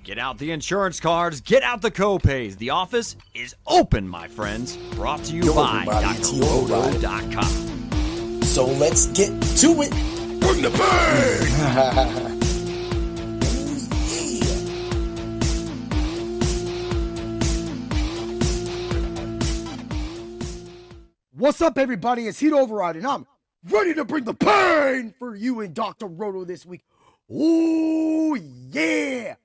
Get out the insurance cards, get out the copays. The office is open, my friends. Brought to you by DrRoto.com. So let's get to it. Bring the pain! What's up, everybody? It's Heat Override, and I'm ready to bring the pain for you and Dr. Roto this week. Ooh, yeah!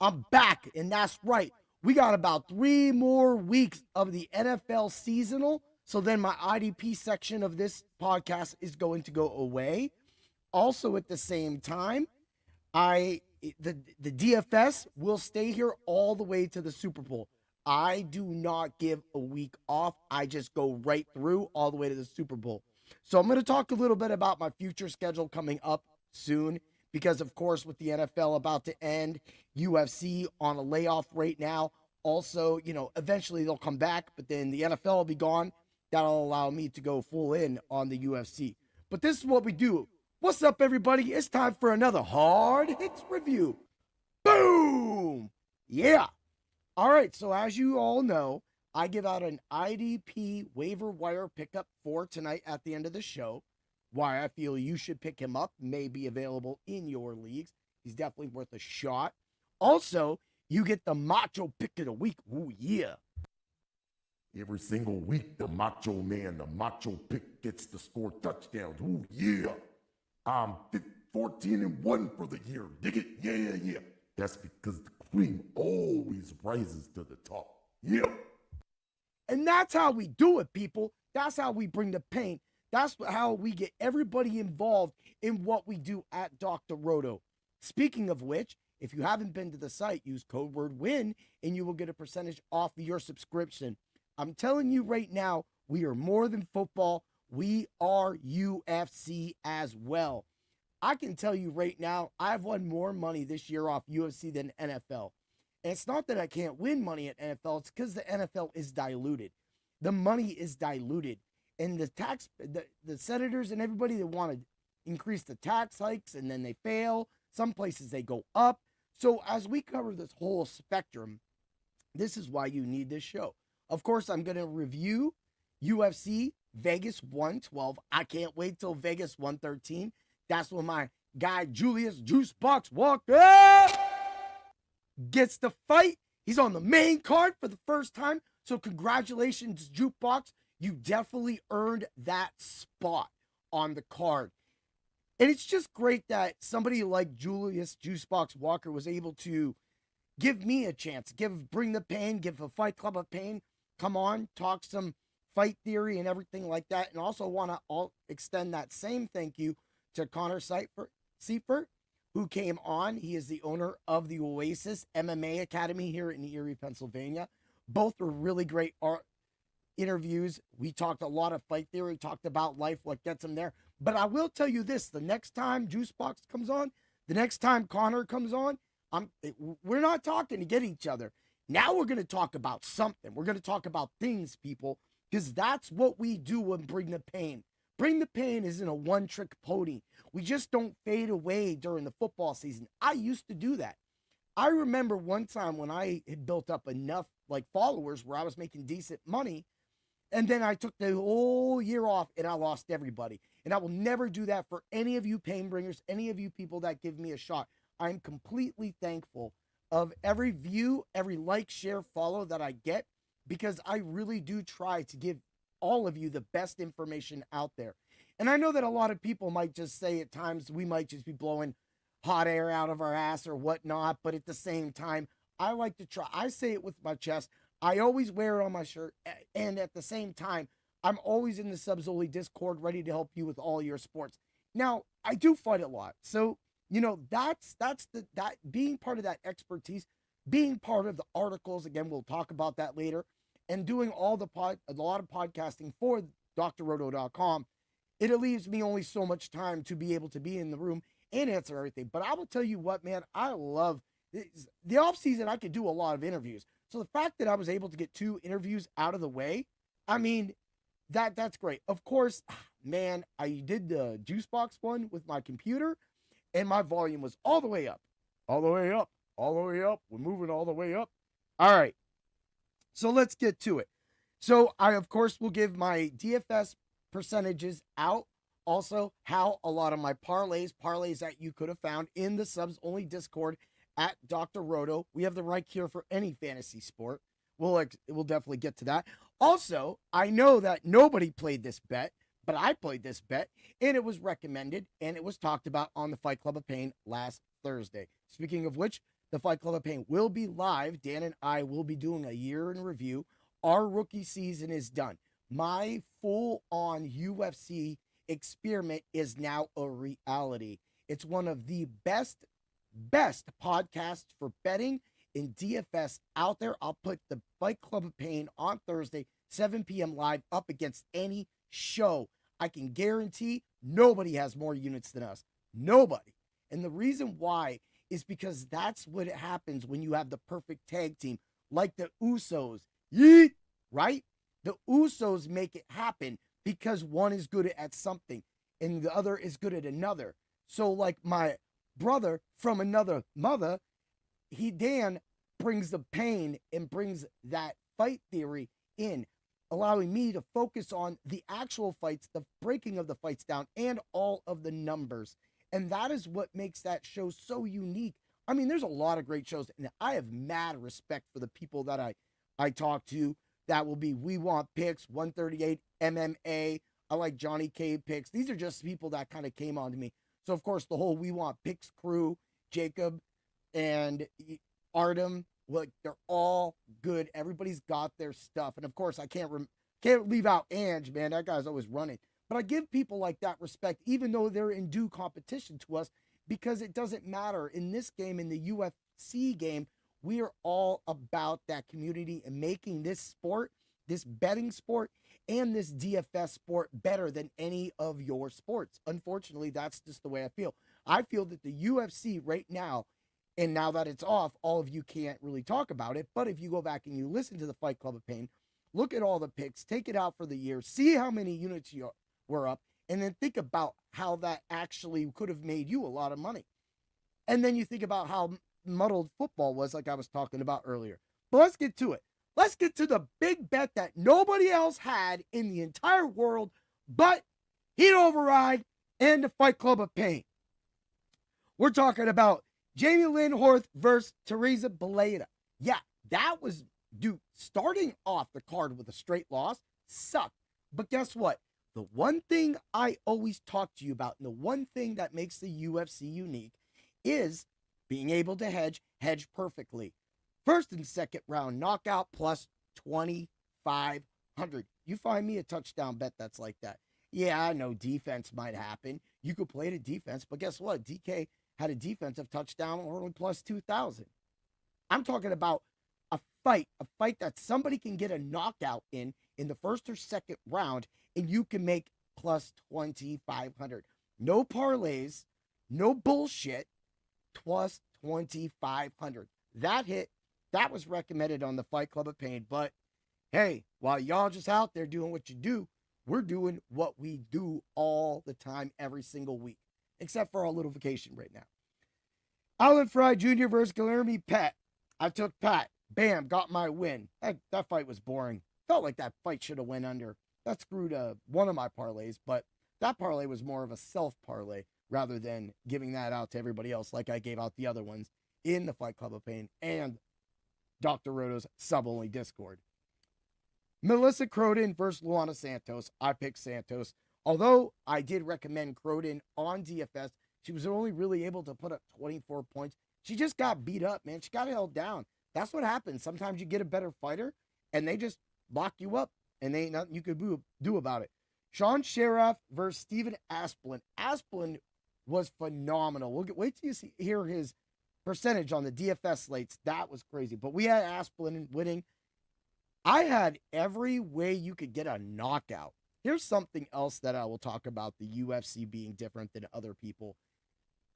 I'm back, and that's right. We got about 3 more weeks of the NFL seasonal, so then my IDP section of this podcast is going to go away. Also, at the same time, the DFS will stay here all the way to the Super Bowl. I do not give a week off. I just go right through all the way to the Super Bowl. So I'm going to talk a little bit about my future schedule coming up soon because, of course, with the NFL about to end, UFC on a layoff right now. Also, eventually they'll come back, but then the NFL will be gone. That'll allow me to go full in on the UFC. But this is what we do. What's up, everybody? It's time for another Hard Hits review. Boom! Yeah. All right, so as you all know, I give out an IDP waiver wire pickup for tonight at the end of the show. Why I feel you should pick him up may be available in your leagues. He's definitely worth a shot. Also, you get the Macho pick of the week. Ooh, yeah. Every single week, the Macho Man, the Macho pick gets to score touchdowns. Ooh, yeah. I'm 14-1 for the year. Dig it? Yeah. That's because the cream always rises to the top. Yeah. And that's how we do it, people. That's how we bring the pain. That's how we get everybody involved in what we do at Dr. Roto. Speaking of which, if you haven't been to the site, use code word WIN and you will get a percentage off of your subscription. I'm telling you right now, we are more than football. We are UFC as well. I can tell you right now, I've won more money this year off UFC than NFL. And it's not that I can't win money at NFL. It's because the NFL is diluted. The money is diluted. And the senators and everybody that want to increase the tax hikes and then they fail. Some places they go up. So as we cover this whole spectrum, this is why you need this show. Of course, I'm going to review UFC Vegas 112. I can't wait till Vegas 113. That's when my guy Julius Juicebox Walker gets the fight. He's on the main card for the first time. So congratulations, Jukebox. You definitely earned that spot on the card. And it's just great that somebody like Julius Juicebox Walker was able to give me a chance, bring the pain, give a Fight Club of pain, come on, talk some fight theory and everything like that. And also want to extend that same thank you to Connor Seifert, who came on. He is the owner of the Oasis MMA Academy here in Erie, Pennsylvania. Both were really great interviews. We talked a lot of fight theory, talked about life, what gets him there. But I will tell you this, the next time Juicebox comes on, the next time Connor comes on, we're not talking to get each other. Now we're going to talk about something. We're going to talk about things, people, because that's what we do and Bring the Pain. Bring the Pain isn't a one-trick pony. We just don't fade away during the football season. I used to do that. I remember one time when I had built up enough followers where I was making decent money, and then I took the whole year off and I lost everybody. And I will never do that for any of you pain bringers, any of you people that give me a shot. I'm completely thankful of every view, every like, share, follow that I get, because I really do try to give all of you the best information out there. And I know that a lot of people might just say at times we might just be blowing hot air out of our ass or whatnot, but at the same time, I like to try. I say it with my chest. I always wear it on my shirt, and at the same time, I'm always in the Subzoli Discord ready to help you with all your sports. Now, I do fight a lot, so that's that being part of that expertise, being part of the articles. Again, we'll talk about that later. And doing a lot of podcasting for drroto.com, it leaves me only so much time to be able to be in the room and answer everything. But I will tell you what, man, I love the off season. I could do a lot of interviews. So the fact that I was able to get 2 interviews out of the way, I mean, that's great. Of course, man, I did the Juicebox one with my computer, and my volume was all the way up, all the way up, all the way up. We're moving all the way up. All right. So let's get to it. So I, of course, will give my DFS percentages out. Also, how a lot of my parlays that you could have found in the subs only Discord at Dr. Roto. We have the right cure for any fantasy sport. We'll definitely get to that. Also, I know that nobody played this bet, but I played this bet, and it was recommended, and it was talked about on the Fight Club of Pain last Thursday. Speaking of which, the Fight Club of Pain will be live. Dan and I will be doing a year in review. Our rookie season is done. My full-on UFC experiment is now a reality. It's one of the best podcasts for betting in DFS out there. I'll put the Fight Club of Pain on Thursday, 7 p.m. live up against any show. I can guarantee nobody has more units than us. Nobody. And the reason why is because that's what happens when you have the perfect tag team, like the Usos. Yeet, right? The Usos make it happen because one is good at something and the other is good at another. So like my brother from another mother, Dan brings the pain and brings that fight theory in, allowing me to focus on the actual fights, the breaking of the fights down, and all of the numbers. And that is what makes that show so unique. I mean, there's a lot of great shows, and I have mad respect for the people that I talk to. That will be We Want Picks, 138 MMA. I like Johnny Kape Picks. These are just people that kind of came on to me. So, of course, the whole We Want Picks crew, Jacob and Artem, like, they're all good. Everybody's got their stuff. And, of course, I can't leave out Ange, man. That guy's always running. But I give people like that respect, even though they're in due competition to us, because it doesn't matter. In this game, in the UFC game, we are all about that community and making this sport, this betting sport, and this DFS sport better than any of your sports. Unfortunately, that's just the way I feel. I feel that the UFC right now, and now that it's off, all of you can't really talk about it. But if you go back and you listen to the Fight Club of Pain, look at all the picks, take it out for the year, see how many units you were up, and then think about how that actually could have made you a lot of money. And then you think about how muddled football was, like I was talking about earlier. But let's get to it. Let's get to the big bet that nobody else had in the entire world but Heat Override and the Fight Club of Pain. We're talking about Jamie Lynn Horth versus Teresa Beleda. Yeah, that was, dude, starting off the card with a straight loss sucked. But guess what? The one thing I always talk to you about, and the one thing that makes the UFC unique, is being able to hedge perfectly. First and second round knockout plus 2,500. You find me a touchdown bet that's like that. Yeah, I know defense might happen. You could play the defense, but guess what? DK had a defensive touchdown only plus 2,000. I'm talking about a fight that somebody can get a knockout in the first or second round, and you can make plus 2,500. No parlays, no bullshit, plus 2,500. That hit, that was recommended on the Fight Club of Pain. But hey, while y'all just out there doing what you do, we're doing what we do all the time, every single week, except for our little vacation right now. Alan Fry Jr. versus Guilherme Pat. I took Pat. Bam, got my win. That fight was boring. Felt like that fight should have went under. That screwed one of my parlays, but that parlay was more of a self parlay rather than giving that out to everybody else like I gave out the other ones in the Fight Club of Pain and Dr. Roto's sub-only Discord. Melissa Croden versus Luana Santos. I picked Santos. Although I did recommend Croden on DFS, she was only really able to put up 24 points. She just got beat up, man. She got held down. That's what happens. Sometimes you get a better fighter, and they just lock you up, and there ain't nothing you could do about it. Sean Sheriff versus Steven Asplin. Asplin was phenomenal. Wait till you hear his percentage on the DFS slates. That was crazy. But we had Asplin winning. I had every way you could get a knockout. Here's something else that I will talk about the UFC being different than other people.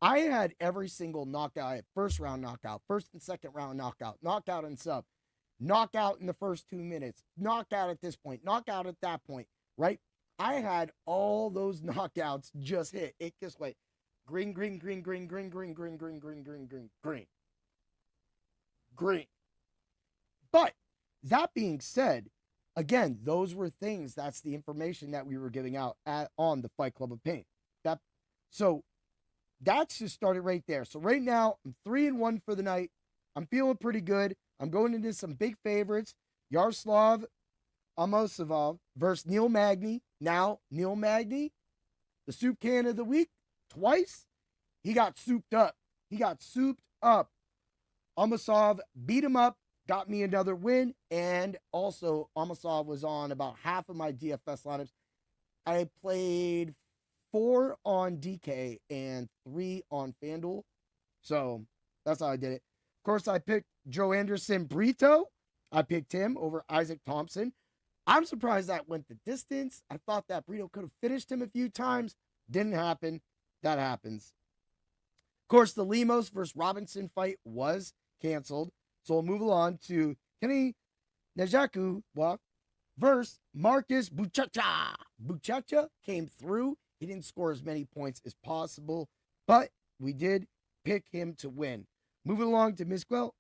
I had every single knockout. I had first round knockout, first and second round knockout, knockout and sub, knockout in the first 2 minutes, knockout at this point, knockout at that point, right? I had all those knockouts just hit. It just went green, green, green, green, green, green, green, green, green, green, green, green. green. But that being said, again, those were things. That's the information that we were giving out on the Fight Club of Pain. So that's just started right there. So right now, I'm 3-1 for the night. I'm feeling pretty good. I'm going into some big favorites. Yaroslav Amosov versus Neil Magny. Now, Neil Magny, the soup can of the week, twice, he got souped up. Amosov beat him up, got me another win, and also Amosov was on about half of my DFS lineups. I played 4 on DK and 3 on FanDuel. So that's how I did it. Of course, I picked Joe Anderson Brito. I picked him over Isaac Thompson. I'm surprised that went the distance. I thought that Brito could have finished him a few times. Didn't happen. That happens. Of course, the Lemos versus Robinson fight was canceled. So we'll move along to Kenny Njaku versus Marcus Buchacha. Buchacha came through. He didn't score as many points as possible, but we did pick him to win. Moving along to Miguel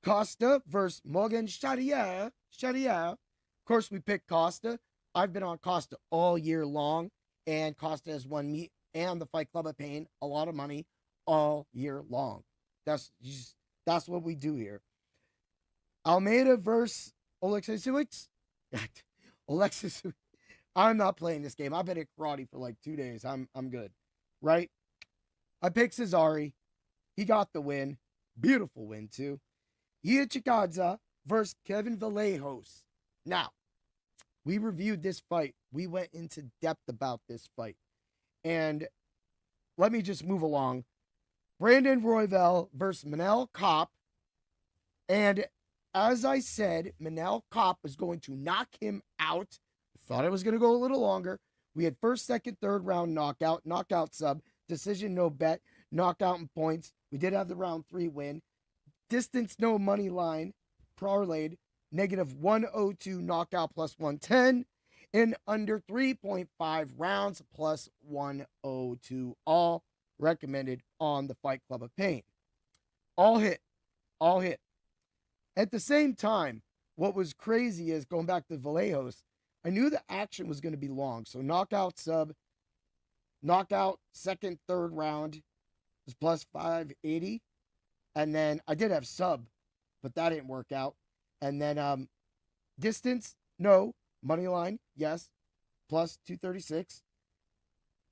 Costa versus Morgan Sharia. Of course, we picked Costa. I've been on Costa all year long, and Costa has won me and the Fight Club of Pain a lot of money all year long. That's what we do here. Almeida versus Alexis. I'm not playing this game. I've been at karate for like 2 days. I'm good, right? I picked Cesare. He got the win. Beautiful win, too. Ia Chikadze versus Kevin Vallejos. Now, we reviewed this fight. We went into depth about this fight. And let me just move along. Brandon Royval versus Manel Kape. And as I said, Manel Kape was going to knock him out. Thought it was going to go a little longer. We had first, second, third round knockout sub, decision no bet, knockout and points. We did have the round 3 win. Distance no money line, parlayed, -102 knockout plus 110, in under 3.5 rounds plus 102, all recommended on the Fight Club of Pain. All hit. At the same time, what was crazy is, going back to Vallejos, I knew the action was going to be long. So knockout sub, knockout second, third round was plus 580. And then I did have sub, but that didn't work out. And then distance, no. Money line, yes, plus 236.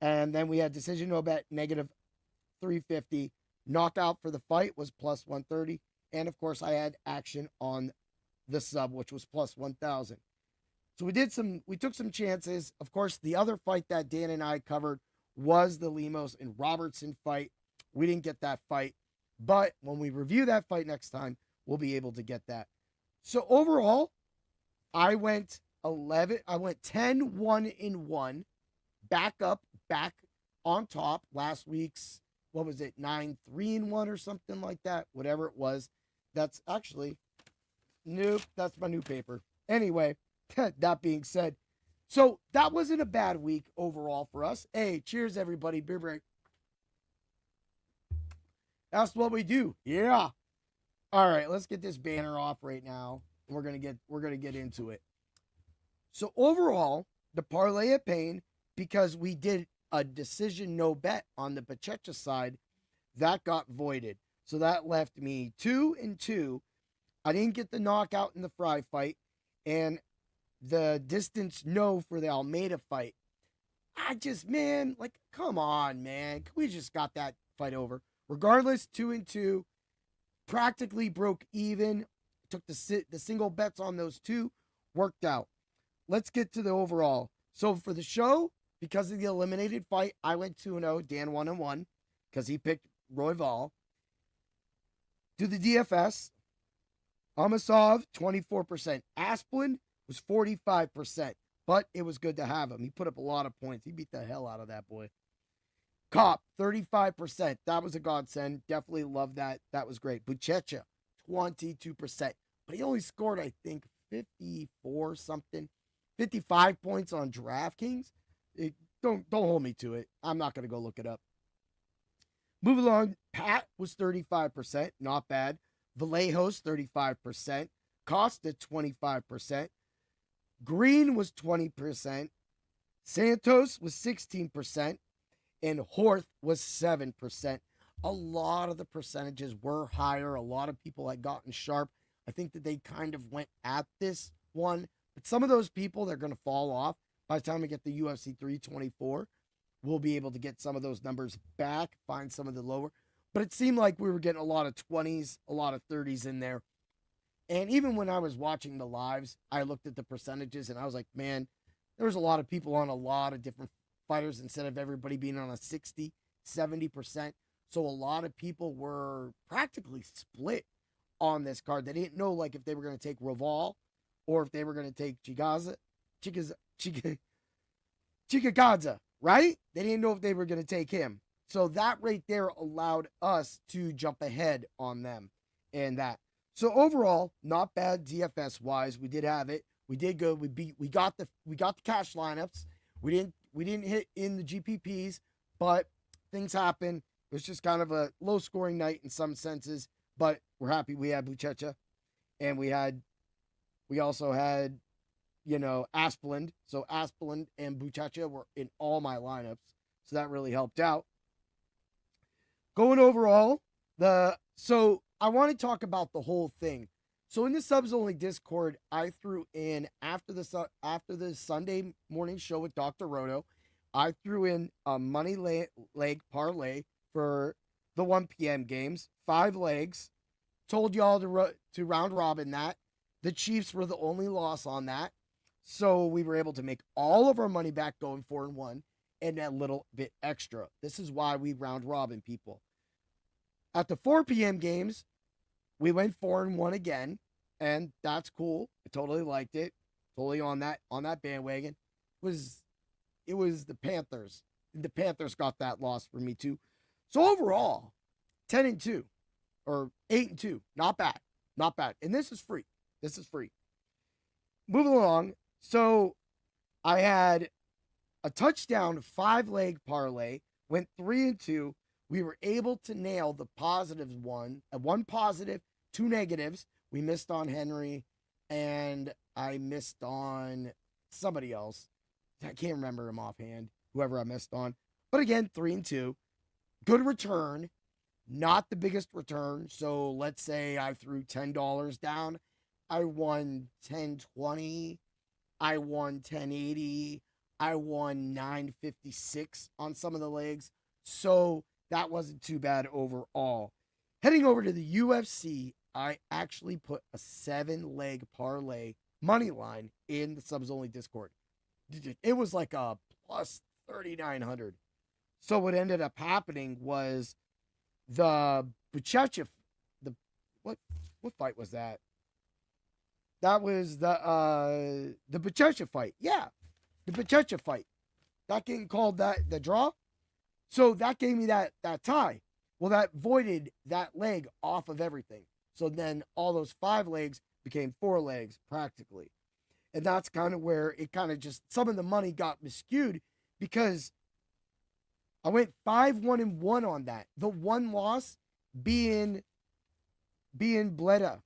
And then we had decision no bet, -350. Knockout for the fight was plus 130. And of course, I had action on the sub, which was plus 1,000. So we took some chances. Of course, the other fight that Dan and I covered was the Lemos and Robertson fight. We didn't get that fight, but when we review that fight next time, we'll be able to get that. So overall, I went 10-1-1, back on top. Last week's, 9-3-1 or something like that, whatever it was. That's actually, nope, that's my new paper. Anyway, that being said, so that wasn't a bad week overall for us. Hey, cheers everybody, beer break. That's what we do. Yeah. All right, let's get this banner off right now. We're gonna get into it. So overall, the parlay of pain, because we did a decision no bet on the Pacheco side, that got voided. So that left me 2-2. I didn't get the knockout in the Fry fight, and the distance no for the Almeida fight. Come on, man. We just got that fight over. Regardless, 2-2, practically broke even. Took the single bets on those two, worked out. Let's get to the overall. So for the show, because of the eliminated fight, I went 2-0. Dan 1-1 because he picked Royval. To the DFS, Amosov 24%. Asplin was 45%, but it was good to have him. He put up a lot of points. He beat the hell out of that boy. Kape 35%. That was a godsend. Definitely love that. That was great. Buchecha 22%, but he only scored, I think, 54 something, 55 points on DraftKings. Don't hold me to it. I'm not going to go look it up. Move along. Pat was 35%. Not bad. Vallejos 35%, Costa 25%, Green was 20%, Santos was 16%, and Horth was 7%. A lot of the percentages were higher. A lot of people had gotten sharp. I think that they kind of went at this one, but some of those people, they're going to fall off. By the time we get the UFC 324, we'll be able to get some of those numbers back, find some of the lower. But it seemed like we were getting a lot of 20s, a lot of 30s in there. And even when I was watching the lives, I looked at the percentages and I was like, man, there was a lot of people on a lot of different fighters instead of everybody being on a 60, 70%. So a lot of people were practically split on this card. They didn't know like if they were going to take Royval or if they were going to take Chikadze, right? They didn't know if they were going to take him. So that right there allowed us to jump ahead on them and that. So overall, not bad DFS wise. We did have it. We did good. We got the cash lineups. We didn't hit in the GPPs, but things happen. It was just kind of a low scoring night in some senses, but we're happy we had Buchecha and we also had, Asplund. So Asplund and Buchecha were in all my lineups. So that really helped out. Going overall, so I want to talk about the whole thing. So in the subs only Discord, I threw in after the Sunday morning show with Dr. Roto, I threw in a money leg parlay for the 1 p.m. games, 5 legs. Told y'all to round robin that. The Chiefs were the only loss on that. So we were able to make all of our money back going 4-1 and a little bit extra. This is why we round robin people. At the 4 p.m. games, we went 4-1 again, and that's cool. I totally liked it. Totally on that bandwagon. It was the Panthers. The Panthers got that loss for me too. So overall, 10-2 or 8-2. Not bad. Not bad. And this is free. Moving along. So I had a touchdown 5-leg parlay, went 3-2. We were able to nail the positives one positive, 2 negatives. We missed on Henry and I missed on somebody else. I can't remember him offhand, whoever I missed on. But again, 3-2. Good return, not the biggest return. So let's say I threw $10 down. I won $10.20. I won $10.80. I won $9.56 on some of the legs. So that wasn't too bad overall. Heading over to the UFC, I actually put a 7-leg parlay money line in the subs only Discord. It was like a plus 3,900. So what ended up happening was the Buchecha, what fight was that? That was the Buchecha fight. Yeah, the Buchecha fight. That getting called the draw. So that gave me that tie. Well, that voided that leg off of everything. So then all those 5 legs became 4 legs practically. And that's kind of where it kind of just, some of the money got miscued because I went 5-1-1 on that. The one loss being Bleda.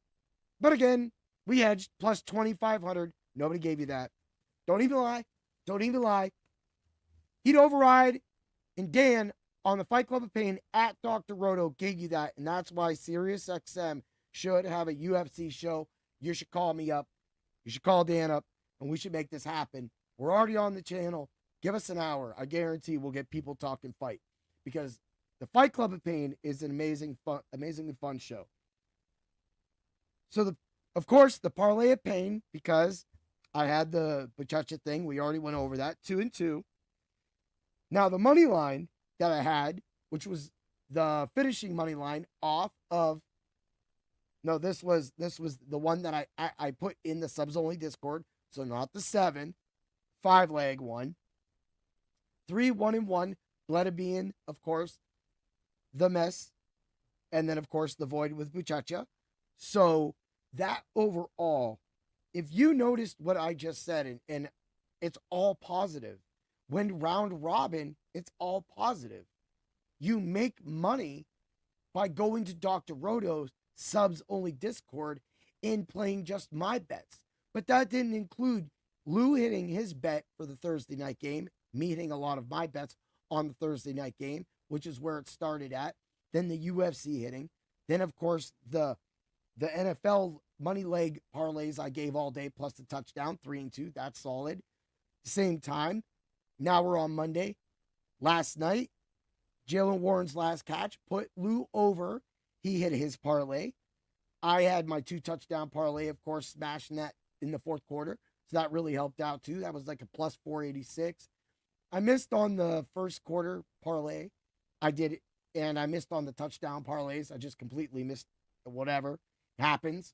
But again, we hedged plus 2,500. Nobody gave you that. Don't even lie. He'd override. And Dan on the Fight Club of Pain at Dr. Roto gave you that. And that's why SiriusXM should have a UFC show. You should call me up. You should call Dan up. And we should make this happen. We're already on the channel. Give us an hour. I guarantee we'll get people talking fight. Because the Fight Club of Pain is an amazingly fun show. So, of course, the Parlay of Pain, because I had the Buchecha thing. We already went over that. 2-2. Now, the money line that I had, which was the finishing money line off of, no, this was the one that I put in the subs only Discord. So not the 7, 5-leg one. 3-1-1, Bleda being, of course, the mess. And then, of course, the void with Buchecha. So that overall, if you noticed what I just said, and it's all positive. When round robin, it's all positive. You make money by going to Dr. Roto's subs only Discord in playing just my bets. But that didn't include Lou hitting his bet for the Thursday night game, me hitting a lot of my bets on the Thursday night game, which is where it started at. Then the UFC hitting. Then, of course, the NFL money leg parlays I gave all day plus the touchdown, 3-2. That's solid. Same time. Now we're on Monday. Last night, Jalen Warren's last catch put Lou over. He hit his parlay. I had my 2 touchdown parlay, of course, smashing that in the fourth quarter. So that really helped out too. That was like a plus 486. I missed on the first quarter parlay. I did it, and I missed on the touchdown parlays. I just completely missed whatever happens.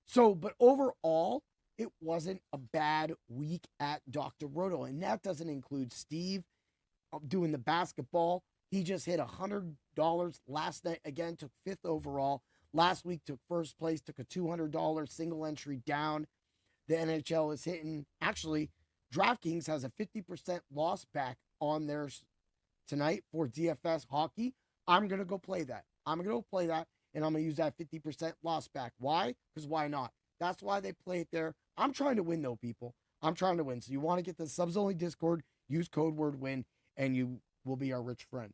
So, but overall, it wasn't a bad week at Dr. Roto. And that doesn't include Steve doing the basketball. He just hit $100 last night. Again, took 5th overall. Last week took first place, took a $200 single entry down. The NHL is hitting. Actually, DraftKings has a 50% loss back on theirs tonight for DFS hockey. I'm going to go play that. I'm going to go play that, and I'm going to use that 50% loss back. Why? Because why not? That's why they play it there. I'm trying to win, though, people. I'm trying to win. So you want to get the subs only Discord, use code word WIN, and you will be our rich friend.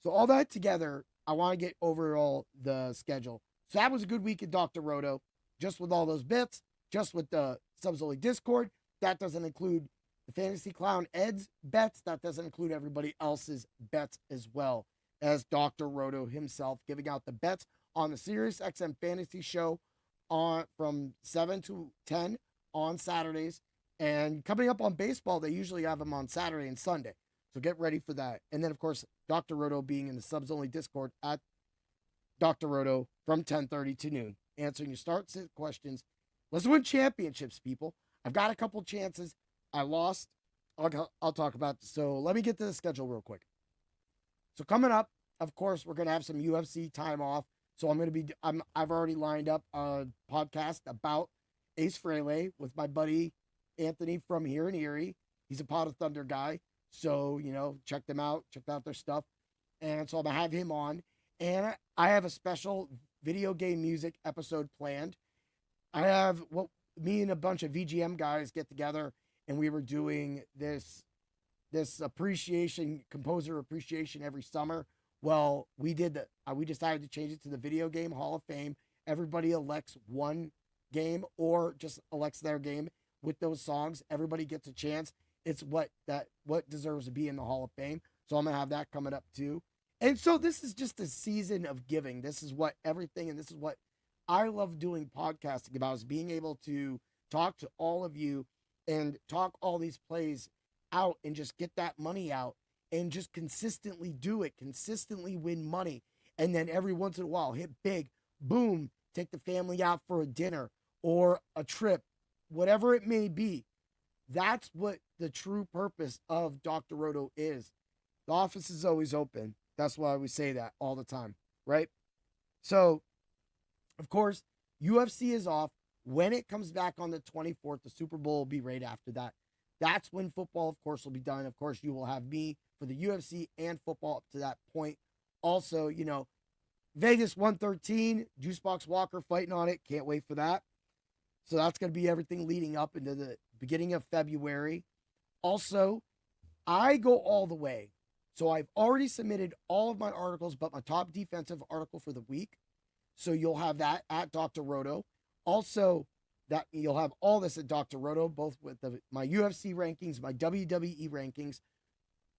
So all that together, I want to get overall the schedule. So that was a good week at Dr. Roto, just with all those bits, just with the subs only Discord. That doesn't include the Fantasy Clown Ed's bets. That doesn't include everybody else's bets as well as Dr. Roto himself giving out the bets on the Sirius XM Fantasy Show on from 7 to 10 on Saturdays. And coming up on baseball, they usually have them on Saturday and Sunday. So get ready for that. And then, of course, Dr. Roto being in the subs only Discord at Dr. Roto from 10:30 to noon, answering your start sit questions. Let's win championships, people. I've got a couple chances. I lost. I'll talk about this. So let me get to the schedule real quick. So coming up, of course, we're going to have some UFC time off. So I've already lined up a podcast about Ace Frehley with my buddy Anthony from here in Erie. He's a Pot of Thunder guy. So, check them out. Check out their stuff. And so I'm going to have him on. And I have a special video game music episode planned. I have me and a bunch of VGM guys get together, and we were doing this composer appreciation every summer. Well, we decided to change it to the Video Game Hall of Fame. Everybody elects one game or just elects their game with those songs. Everybody gets a chance. It's what deserves to be in the Hall of Fame. So I'm going to have that coming up too. And so this is just a season of giving. This is what everything, and this is what I love doing podcasting about, is being able to talk to all of you and talk all these plays out and just get that money out and just consistently do it, consistently win money. And then every once in a while, hit big, boom, take the family out for a dinner or a trip, whatever it may be. That's what the true purpose of Dr. Roto is. The office is always open. That's why we say that all the time, right? So, of course, UFC is off. When it comes back on the 24th, the Super Bowl will be right after that. That's when football, of course, will be done. Of course, you will have me for the UFC and football up to that point. Also, Vegas 113, Juicebox Walker fighting on it. Can't wait for that. So that's going to be everything leading up into the beginning of February. Also, I go all the way. So I've already submitted all of my articles, but my top defensive article for the week. So you'll have that at Dr. Roto. Also, that you'll have all this at Dr. Roto, both with my UFC rankings, my WWE rankings.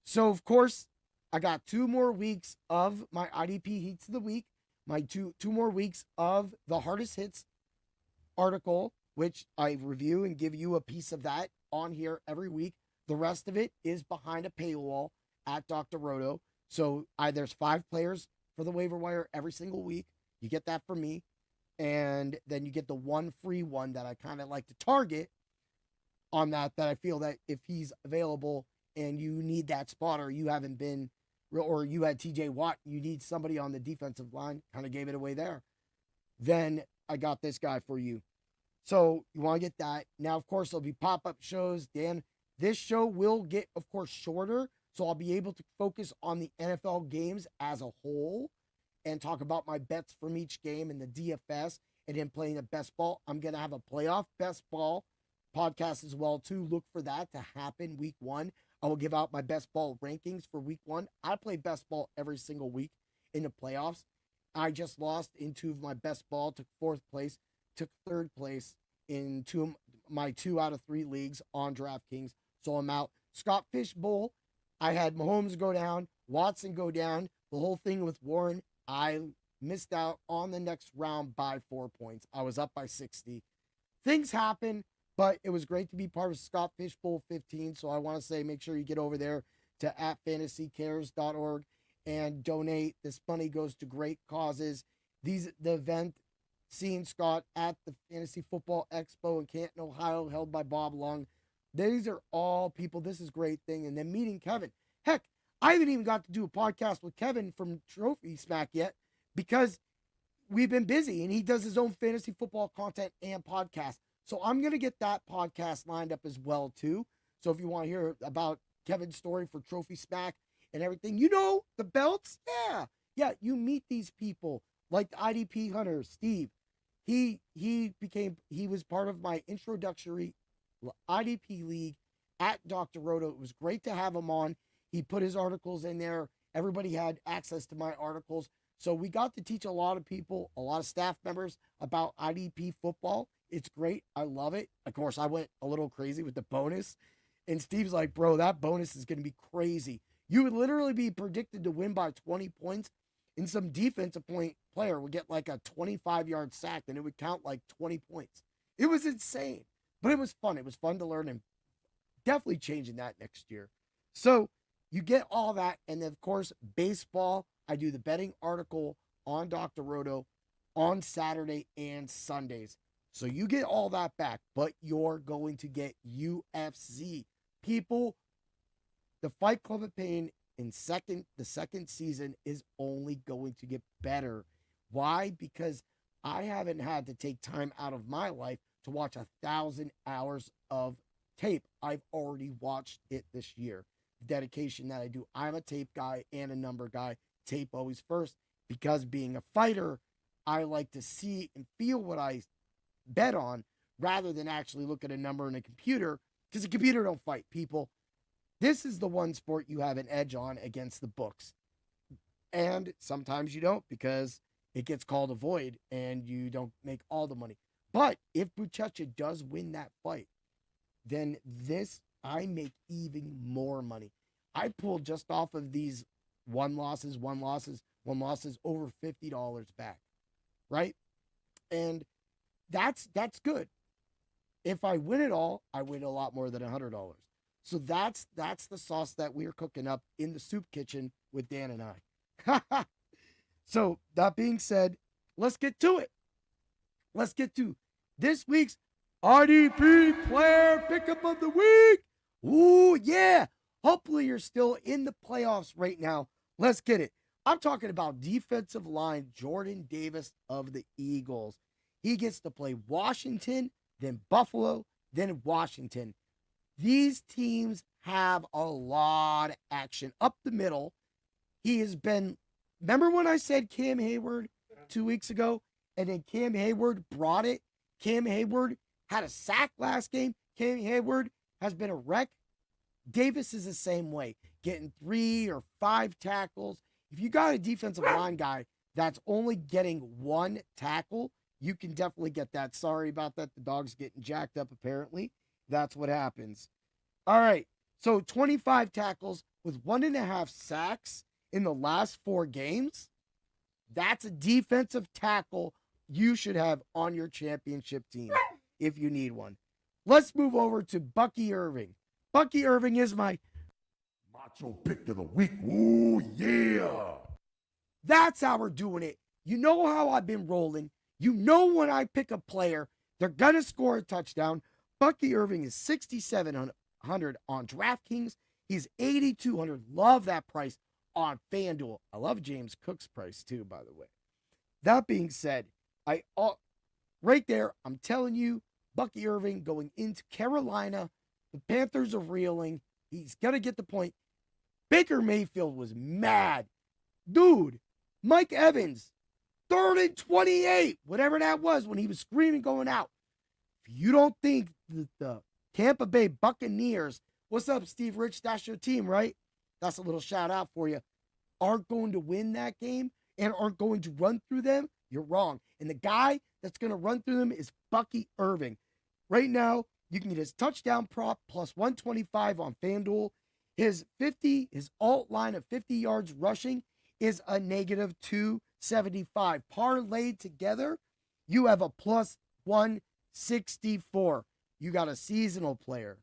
So, of course, I got 2 more weeks of my IDP Heats of the Week, my two more weeks of the hardest hits article, which I review and give you a piece of that on here every week. The rest of it is behind a paywall at Dr. Roto. So there's 5 players for the waiver wire every single week. You get that from me. And then you get the one free one that I kind of like to target on that I feel that if he's available and you need that spot, or you haven't been, or you had TJ Watt, you need somebody on the defensive line, kind of gave it away there. Then I got this guy for you. So you want to get that. Now, of course, there'll be pop-up shows. Dan, this show will get, of course, shorter. So I'll be able to focus on the NFL games as a whole. and talk about my bets from each game in the DFS and him playing the best ball. I'm going to have a playoff best ball podcast as well, too. Look for that to happen week 1. I will give out my best ball rankings for week 1. I play best ball every single week in the playoffs. I just lost in 2 of my best ball, took 4th place, took 3rd place in my 2 out of 3 leagues on DraftKings. So I'm out. Scott Fishbowl, I had Mahomes go down, Watson go down, the whole thing with Warren. I missed out on the next round by 4 points. I was up by 60. Things happen, but it was great to be part of Scott Fishbowl 15. So I want to say, make sure you get over there to @fantasycares.org and donate. This money goes to great causes. The event, seeing Scott at the Fantasy Football Expo in Canton, Ohio, held by Bob Long. These are all people. This is a great thing. And then meeting Kevin. Heck, I haven't even got to do a podcast with Kevin from Trophy Smack yet because we've been busy and he does his own fantasy football content and podcast. So I'm going to get that podcast lined up as well, too. So if you want to hear about Kevin's story for Trophy Smack and everything, the belts. Yeah. You meet these people like the IDP Hunter, Steve. He was part of my introductory IDP league at Dr. Roto. It was great to have him on. He put his articles in there. Everybody had access to my articles. So we got to teach a lot of people, a lot of staff members about IDP football. It's great. I love it. Of course, I went a little crazy with the bonus. And Steve's like, bro, that bonus is going to be crazy. You would literally be predicted to win by 20 points. And some defensive player would get like a 25-yard sack, and it would count like 20 points. It was insane. But it was fun. It was fun to learn, and definitely changing that next year. So you get all that. And then, of course, baseball. I do the betting article on Dr. Roto on Saturday and Sundays. So you get all that back, but you're going to get UFC. People, the Fight Club of Pain in the second season is only going to get better. Why? Because I haven't had to take time out of my life to watch 1,000 hours of tape. I've already watched it this year. The dedication that I do. I'm a tape guy and a number guy. Tape always first, because being a fighter, I like to see and feel what I bet on rather than actually look at a number in a computer, because the computer don't fight people. This is the one sport you have an edge on against the books. And sometimes you don't, because it gets called a void and you don't make all the money. But if Buchecha does win that fight, then I make even more money. I pulled just off of these one losses over $50 back, right? And that's good. If I win it all, I win a lot more than $100. So that's the sauce that we're cooking up in the soup kitchen with Dan and I. So that being said, let's get to it. Let's get to this week's IDP player pickup of the week. Ooh, yeah. Hopefully you're still in the playoffs right now. Let's get it. I'm talking about defensive line Jordan Davis of the Eagles. He gets to play Washington, then Buffalo, then Washington. These teams have a lot of action up the middle. He has been, remember when I said Cam Hayward 2 weeks ago, and then Cam Hayward brought it? Cam Hayward had a sack last game. Cam Hayward has been a wreck. Davis is the same way, getting 3 or 5 tackles. If you got a defensive line guy that's only getting 1 tackle, you can definitely get that. Sorry about that. The dog's getting jacked up, apparently. That's what happens. All right. So 25 tackles with 1.5 sacks in the last 4 games. That's a defensive tackle you should have on your championship team if you need one. Let's move over to Bucky Irving. Bucky Irving is my Macho pick of the week. Ooh, yeah. That's how we're doing it. You know how I've been rolling. You know when I pick a player, they're going to score a touchdown. Bucky Irving is 6,700 on DraftKings. He's 8,200. Love that price on FanDuel. I love James Cook's price too, by the way. That being said, right there, I'm telling you, Bucky Irving going into Carolina. The Panthers are reeling. He's going to get the point. Baker Mayfield was mad. Dude, Mike Evans, 3rd and 28, whatever that was when he was screaming going out. If you don't think that the Tampa Bay Buccaneers, what's up, Steve Rich? That's your team, right? That's a little shout out for you. Aren't going to win that game and aren't going to run through them, you're wrong. And the guy that's going to run through them is Bucky Irving. Right now, you can get his touchdown prop plus 125 on FanDuel. His alt line of 50 yards rushing is a negative 275. Parlayed together, you have a plus 164. You got a seasonal player,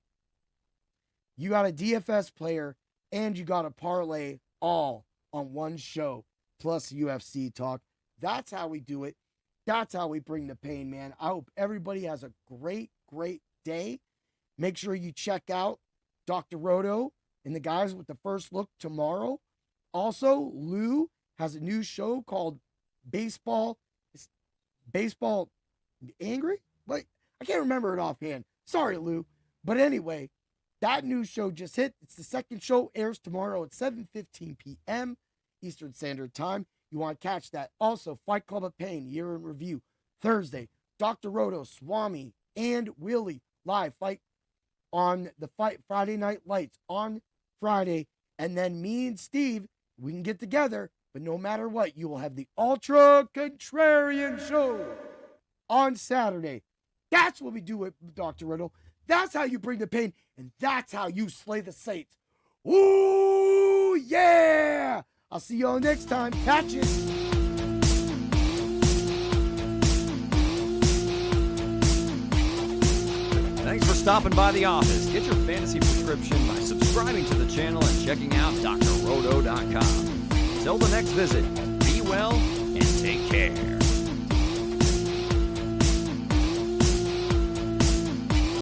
you got a DFS player, and you got a parlay all on one show, plus UFC talk. That's how we do it. That's how we bring the pain, man. I hope everybody has a great, great day. Make sure you check out Dr. Roto and the guys with the first look tomorrow. Also, Lou has a new show called Baseball Angry? Like, I can't remember it offhand. Sorry, Lou. But anyway, that new show just hit. It's the second show, airs tomorrow at 7:15 p.m. Eastern Standard Time. You want to catch that. Also, Fight Club of Pain, year in review. Thursday, Dr. Roto, Swami, and Willie live fight on the Friday Night Lights on Friday. And then me and Steve, we can get together. But no matter what, you will have the Ultra Contrarian Show on Saturday. That's what we do with Dr. Roto. That's how you bring the pain, and that's how you slay the Saints. Ooh, yeah! I'll see y'all next time. Catch it. Thanks for stopping by the office. Get your fantasy prescription by subscribing to the channel and checking out drroto.com. Until the next visit, be well and take care.